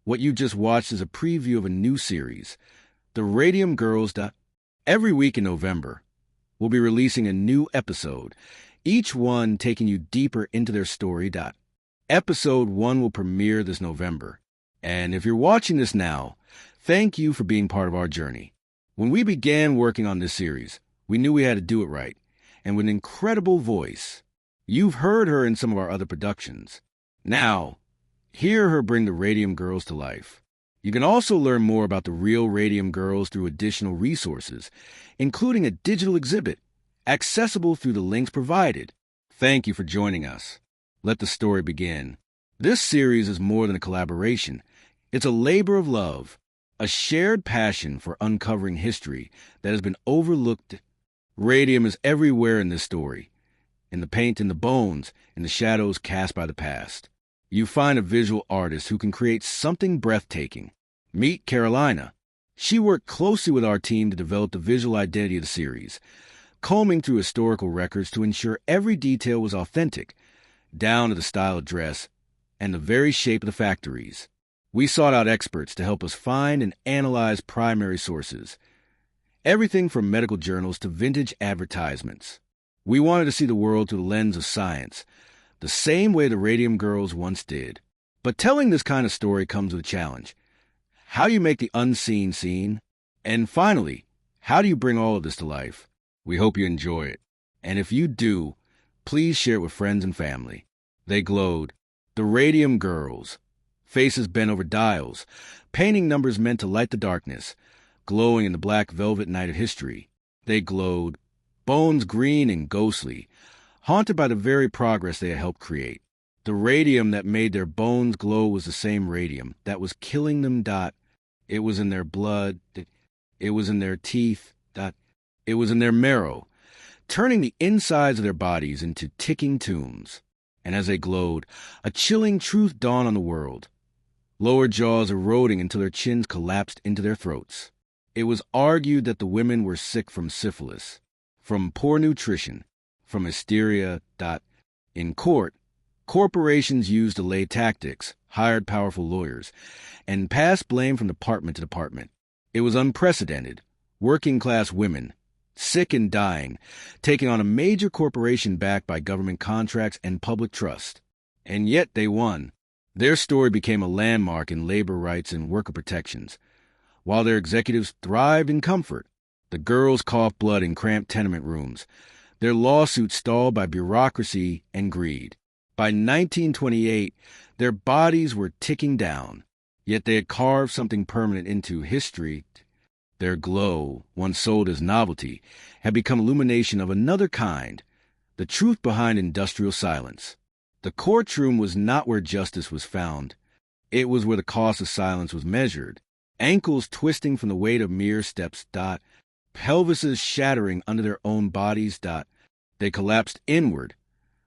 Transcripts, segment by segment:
What you just watched is a preview of a new series, the Radium Girls. Every week in November, we'll be releasing a new episode, each one taking you deeper into their story. Episode 1 will premiere this November. And if you're watching this now, thank you for being part of our journey. When we began working on this series, we knew we had to do it right, and with an incredible voice. You've heard her in some of our other productions. Now, hear her bring the Radium Girls to life. You can also learn more about the real Radium Girls through additional resources, including a digital exhibit, accessible through the links provided. Thank you for joining us. Let the story begin. This series is more than a collaboration. It's a labor of love, a shared passion for uncovering history that has been overlooked. Radium is everywhere in this story, in the paint and the bones, in the shadows cast by the past. You find a visual artist who can create something breathtaking. Meet Carolina. She worked closely with our team to develop the visual identity of the series, combing through historical records to ensure every detail was authentic, down to the style of dress and the very shape of the factories. We sought out experts to help us find and analyze primary sources, everything from medical journals to vintage advertisements. We wanted to see the world through the lens of science, the same way the Radium Girls once did. But telling this kind of story comes with a challenge. How do you make the unseen seen? And finally, how do you bring all of this to life? We hope you enjoy it. And if you do, please share it with friends and family. They glowed. The Radium Girls. Faces bent over dials, painting numbers meant to light the darkness, glowing in the black velvet night of history. They glowed, bones green and ghostly, haunted by the very progress they had helped create. The radium that made their bones glow was the same radium that was killing them. It was in their blood. It was in their teeth. It was in their marrow, turning the insides of their bodies into ticking tombs. And as they glowed, a chilling truth dawned on the world. Lower jaws eroding until their chins collapsed into their throats. It was argued that the women were sick from syphilis, from poor nutrition, from hysteria. In court, corporations used delay tactics, hired powerful lawyers, and passed blame from department to department. It was unprecedented. Working-class women, sick and dying, taking on a major corporation backed by government contracts and public trust. And yet they won. Their story became a landmark in labor rights and worker protections. While their executives thrived in comfort, the girls coughed blood in cramped tenement rooms, their lawsuits stalled by bureaucracy and greed. By 1928, their bodies were ticking down, yet they had carved something permanent into history. Their glow, once sold as novelty, had become illumination of another kind, the truth behind industrial silence. The courtroom was not where justice was found. It was where the cost of silence was measured. Ankles twisting from the weight of mere steps. Pelvises shattering under their own bodies. They collapsed inward.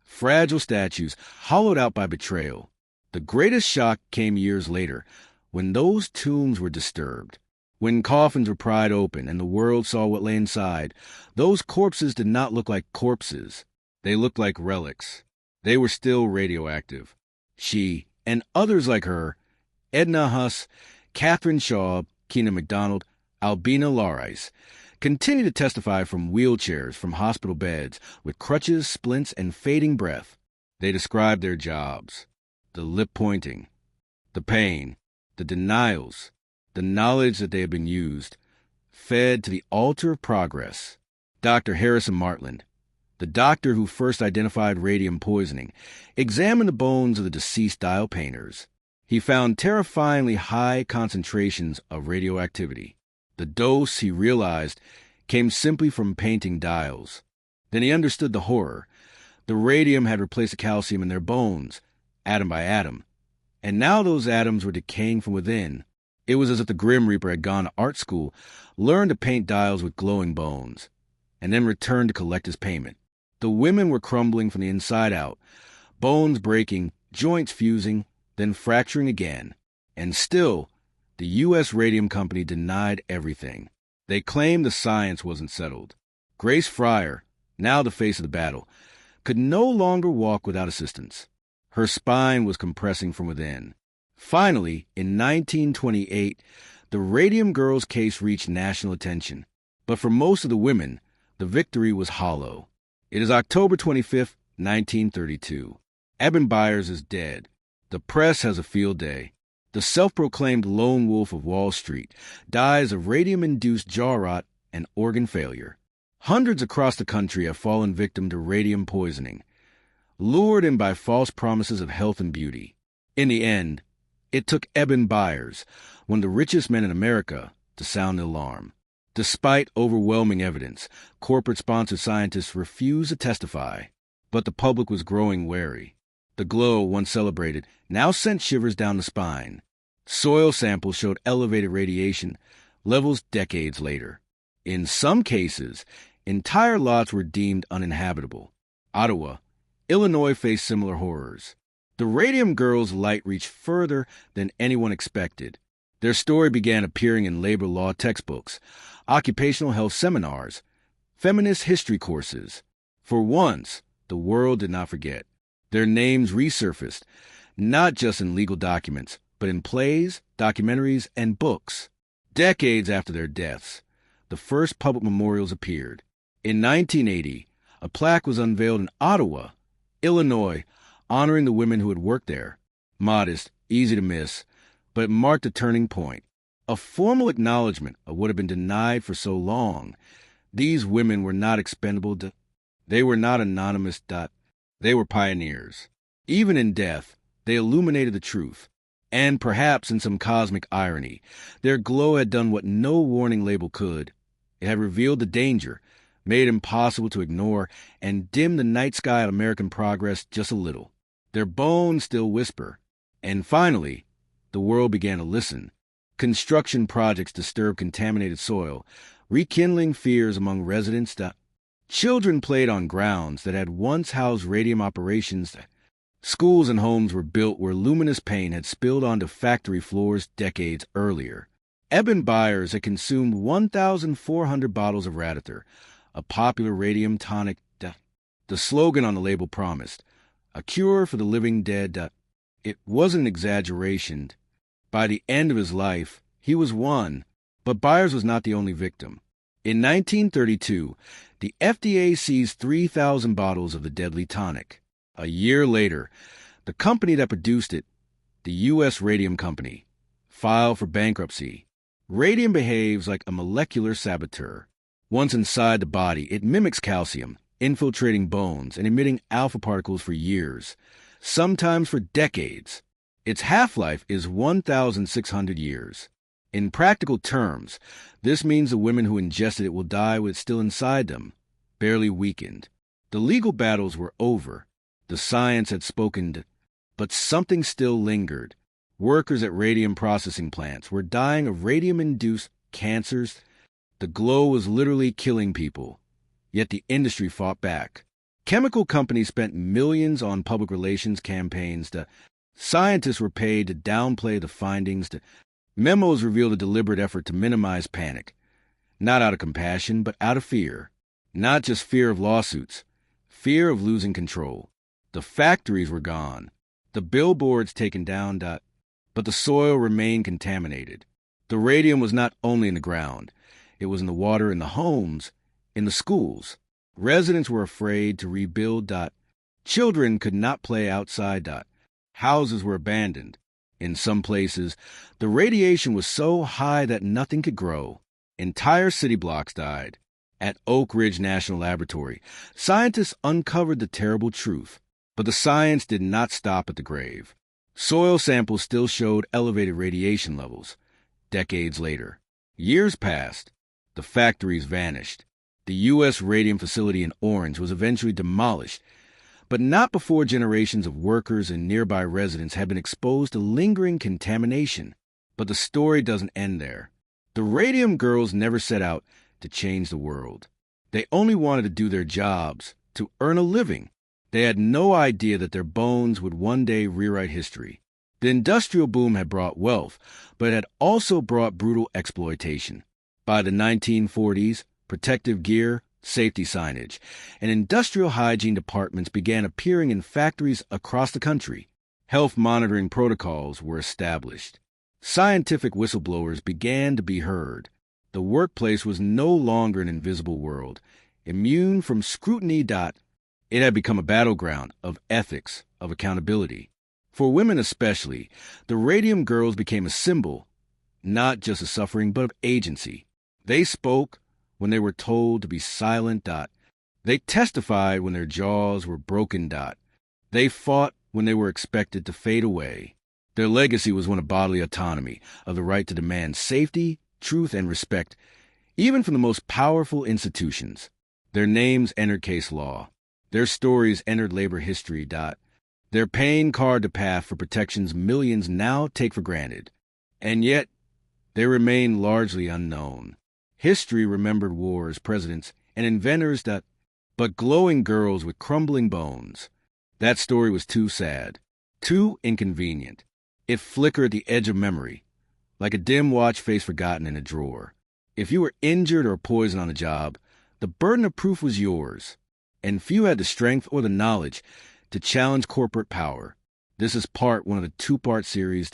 Fragile statues, hollowed out by betrayal. The greatest shock came years later, when those tombs were disturbed. When coffins were pried open and the world saw what lay inside, those corpses did not look like corpses. They looked like relics. They were still radioactive. She, and others like her, Edna Huss, Catherine Shaw, Keena MacDonald, Albina Laurice, continue to testify from wheelchairs, from hospital beds, with crutches, splints, and fading breath. They described their jobs, the lip pointing, the pain, the denials, the knowledge that they had been used, fed to the altar of progress. Dr. Harrison Martland, the doctor who first identified radium poisoning, examined the bones of the deceased dial painters. He found terrifyingly high concentrations of radioactivity. The dose, he realized, came simply from painting dials. Then he understood the horror. The radium had replaced the calcium in their bones, atom by atom. And now those atoms were decaying from within. It was as if the Grim Reaper had gone to art school, learned to paint dials with glowing bones, and then returned to collect his payment. The women were crumbling from the inside out, bones breaking, joints fusing, then fracturing again. And still, the U.S. Radium Company denied everything. They claimed the science wasn't settled. Grace Fryer, now the face of the battle, could no longer walk without assistance. Her spine was compressing from within. Finally, in 1928, the Radium Girls case reached national attention. But for most of the women, the victory was hollow. It is October 25th, 1932. Eben Byers is dead. The press has a field day. The self-proclaimed lone wolf of Wall Street dies of radium-induced jaw rot and organ failure. Hundreds across the country have fallen victim to radium poisoning, lured in by false promises of health and beauty. In the end, it took Eben Byers, one of the richest men in America, to sound the alarm. Despite overwhelming evidence, corporate-sponsored scientists refused to testify, but the public was growing wary. The glow, once celebrated, now sent shivers down the spine. Soil samples showed elevated radiation levels decades later. In some cases, entire lots were deemed uninhabitable. Ottawa, Illinois faced similar horrors. The Radium Girls' light reached further than anyone expected. Their story began appearing in labor law textbooks, occupational health seminars, feminist history courses. For once, the world did not forget. Their names resurfaced, not just in legal documents, but in plays, documentaries, and books. Decades after their deaths, the first public memorials appeared. In 1980, a plaque was unveiled in Ottawa, Illinois, honoring the women who had worked there. Modest, easy to miss, but it marked a turning point, a formal acknowledgement of what had been denied for so long. These women were not expendable. They were not anonymous. They were pioneers. Even in death, they illuminated the truth. And perhaps in some cosmic irony, their glow had done what no warning label could. It had revealed the danger, made it impossible to ignore, and dimmed the night sky of American progress just a little. Their bones still whisper. And finally, the world began to listen. Construction projects disturbed contaminated soil, rekindling fears among residents. Children played on grounds that had once housed radium operations. Schools and homes were built where luminous pain had spilled onto factory floors decades earlier. Eben Byers had consumed 1,400 bottles of Radither, a popular radium tonic. The slogan on the label promised, "A cure for the living dead." It wasn't an exaggeration. By the end of his life, he was one, but Byers was not the only victim. In 1932, the FDA seized 3,000 bottles of the deadly tonic. A year later, the company that produced it, the U.S. Radium Company, filed for bankruptcy. Radium behaves like a molecular saboteur. Once inside the body, it mimics calcium, infiltrating bones and emitting alpha particles for years, sometimes for decades. Its half-life is 1,600 years. In practical terms, this means the women who ingested it will die with it still inside them, barely weakened. The legal battles were over. The science had spoken, but something still lingered. Workers at radium processing plants were dying of radium-induced cancers. The glow was literally killing people, yet the industry fought back. Chemical companies spent millions on public relations campaigns. Scientists were paid to downplay the findings. Memos revealed a deliberate effort to minimize panic, not out of compassion, but out of fear. Not just fear of lawsuits, fear of losing control. The factories were gone, the billboards taken down, but the soil remained contaminated. The radium was not only in the ground, it was in the water in the homes, in the schools. Residents were afraid to rebuild. Children could not play outside. Houses were abandoned. In some places, the radiation was so high that nothing could grow. Entire city blocks died. At Oak Ridge National Laboratory, scientists uncovered the terrible truth. But the science did not stop at the grave. Soil samples still showed elevated radiation levels. Decades later, years passed. The factories vanished. The U.S. radium facility in Orange was eventually demolished, but not before generations of workers and nearby residents had been exposed to lingering contamination. But the story doesn't end there. The Radium Girls never set out to change the world. They only wanted to do their jobs, to earn a living. They had no idea that their bones would one day rewrite history. The industrial boom had brought wealth, but it had also brought brutal exploitation. By the 1940s, protective gear, safety signage, and industrial hygiene departments began appearing in factories across the country. Health monitoring protocols were established. Scientific whistleblowers began to be heard. The workplace was no longer an invisible world, immune from scrutiny. It had become a battleground of ethics, of accountability. For women especially, the Radium Girls became a symbol, not just of suffering, but of agency. They spoke when they were told to be silent. They testified when their jaws were broken. They fought when they were expected to fade away. Their legacy was one of bodily autonomy, of the right to demand safety, truth, and respect, even from the most powerful institutions. Their names entered case law. Their stories entered labor history. Their pain carved a path for protections millions now take for granted. And yet, they remain largely unknown. History remembered wars, presidents, and inventors. But glowing girls with crumbling bones. That story was too sad, too inconvenient. It flickered at the edge of memory, like a dim watch face forgotten in a drawer. If you were injured or poisoned on the job, the burden of proof was yours, and few had the strength or the knowledge to challenge corporate power. This is part one of the two-part series.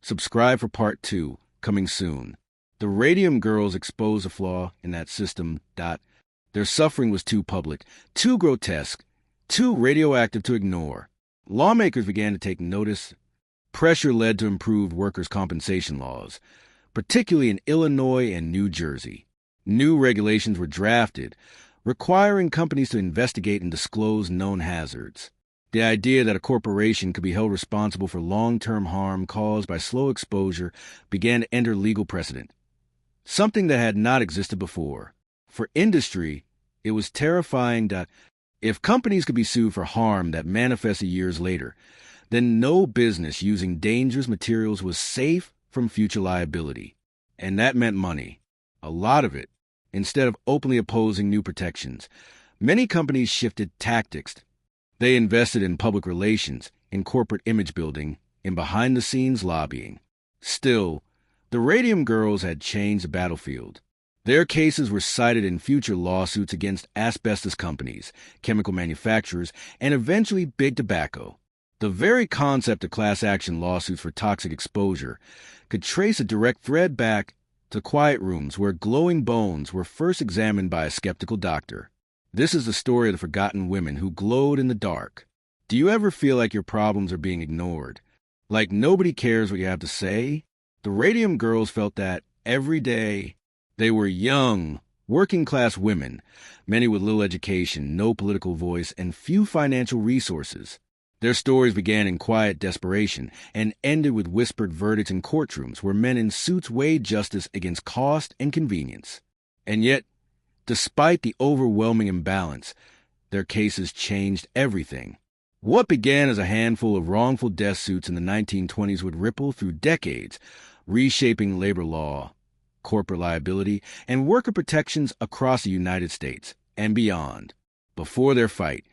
Subscribe for part 2, coming soon. The Radium Girls exposed a flaw in that system. Their suffering was too public, too grotesque, too radioactive to ignore. Lawmakers began to take notice. Pressure led to improved workers' compensation laws, particularly in Illinois and New Jersey. New regulations were drafted, requiring companies to investigate and disclose known hazards. The idea that a corporation could be held responsible for long-term harm caused by slow exposure began to enter legal precedent, something that had not existed before. For industry, it was terrifying that if companies could be sued for harm that manifested years later, then no business using dangerous materials was safe from future liability. And that meant money. A lot of it. Instead of openly opposing new protections, many companies shifted tactics. They invested in public relations, in corporate image building, in behind-the-scenes lobbying. Still, the Radium Girls had changed the battlefield. Their cases were cited in future lawsuits against asbestos companies, chemical manufacturers, and eventually big tobacco. The very concept of class action lawsuits for toxic exposure could trace a direct thread back to quiet rooms where glowing bones were first examined by a skeptical doctor. This is the story of the forgotten women who glowed in the dark. Do you ever feel like your problems are being ignored? Like nobody cares what you have to say? The Radium Girls felt that every day. They were young, working-class women, many with little education, no political voice, and few financial resources. Their stories began in quiet desperation and ended with whispered verdicts in courtrooms where men in suits weighed justice against cost and convenience. And yet, despite the overwhelming imbalance, their cases changed everything. What began as a handful of wrongful death suits in the 1920s would ripple through decades, reshaping labor law, corporate liability, and worker protections across the United States and beyond. Before their fight,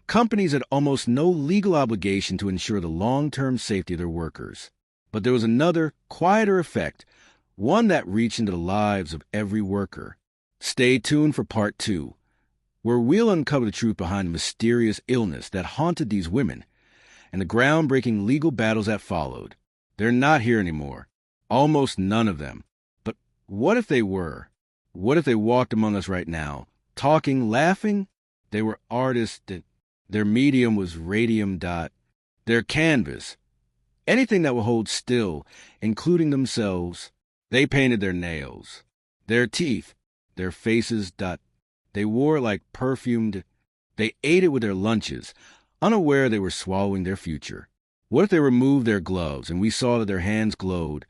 companies had almost no legal obligation to ensure the long-term safety of their workers. But there was another, quieter effect, one that reached into the lives of every worker. Stay tuned for part 2, where we'll uncover the truth behind the mysterious illness that haunted these women and the groundbreaking legal battles that followed. They're not here anymore, almost none of them. What if they were? What if they walked among us right now, talking, laughing? They were artists. Their medium was radium. Their canvas. Anything that would hold still, including themselves. They painted their nails. Their teeth. Their faces. They wore like perfumed. They ate it with their lunches, unaware they were swallowing their future. What if they removed their gloves and we saw that their hands glowed,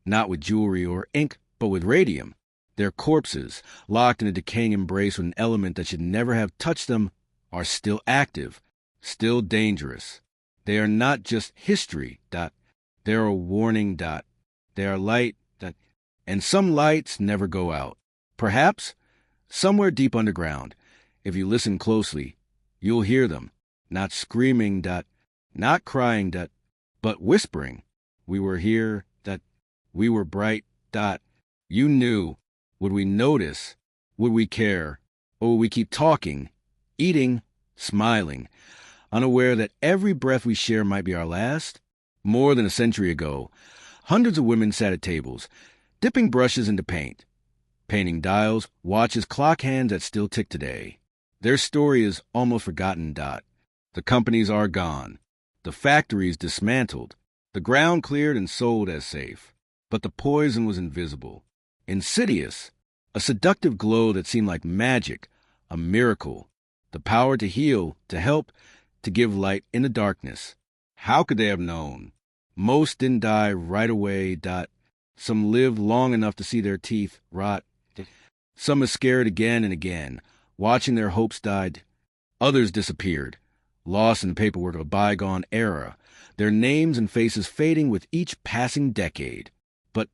not with jewelry or ink, but with radium? Their corpses, locked in a decaying embrace with an element that should never have touched them, are still active, still dangerous. They are not just history. They are a warning. They are light. And some lights never go out. Perhaps, somewhere deep underground, if you listen closely, you'll hear them, not screaming. Not crying. But whispering. We were here. We were bright. You knew. Would we notice? Would we care? Or would we keep talking, eating, smiling? unaware that every breath we share might be our last? More than a century ago, hundreds of women sat at tables, dipping brushes into paint, painting dials, watches, clock hands that still tick today. Their story is almost forgotten. The companies are gone, the factories dismantled, the ground cleared and sold as safe. But the poison was invisible, insidious, a seductive glow that seemed like magic, a miracle, the power to heal, to help, to give light in the darkness. How could they have known? Most didn't die right away. Some lived long enough to see their teeth rot. Some were scared again and again, watching their hopes die. Others disappeared, lost in the paperwork of a bygone era, their names and faces fading with each passing decade. But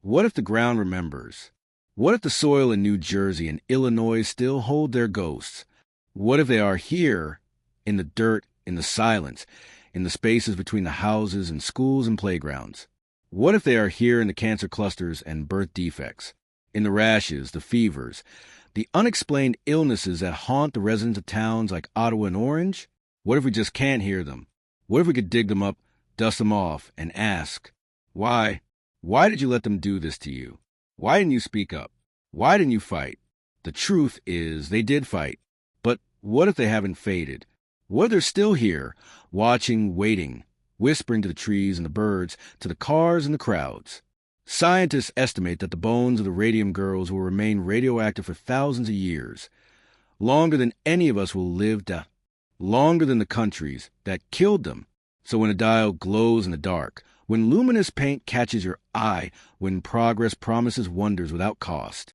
what if the ground remembers? What if the soil in New Jersey and Illinois still hold their ghosts? What if they are here, in the dirt, in the silence, in the spaces between the houses and schools and playgrounds? What if they are here in the cancer clusters and birth defects, in the rashes, the fevers, the unexplained illnesses that haunt the residents of towns like Ottawa and Orange? What if we just can't hear them? What if we could dig them up, dust them off, and ask, why? Why did you let them do this to you? Why didn't you speak up? Why didn't you fight? The truth is, they did fight. But what if they haven't faded? What if they're still here, watching, waiting, whispering to the trees and the birds, to the cars and the crowds? Scientists estimate that the bones of the Radium Girls will remain radioactive for thousands of years, longer than any of us will live, longer than the countries that killed them. So when a dial glows in the dark, when luminous paint catches your eye, when progress promises wonders without cost,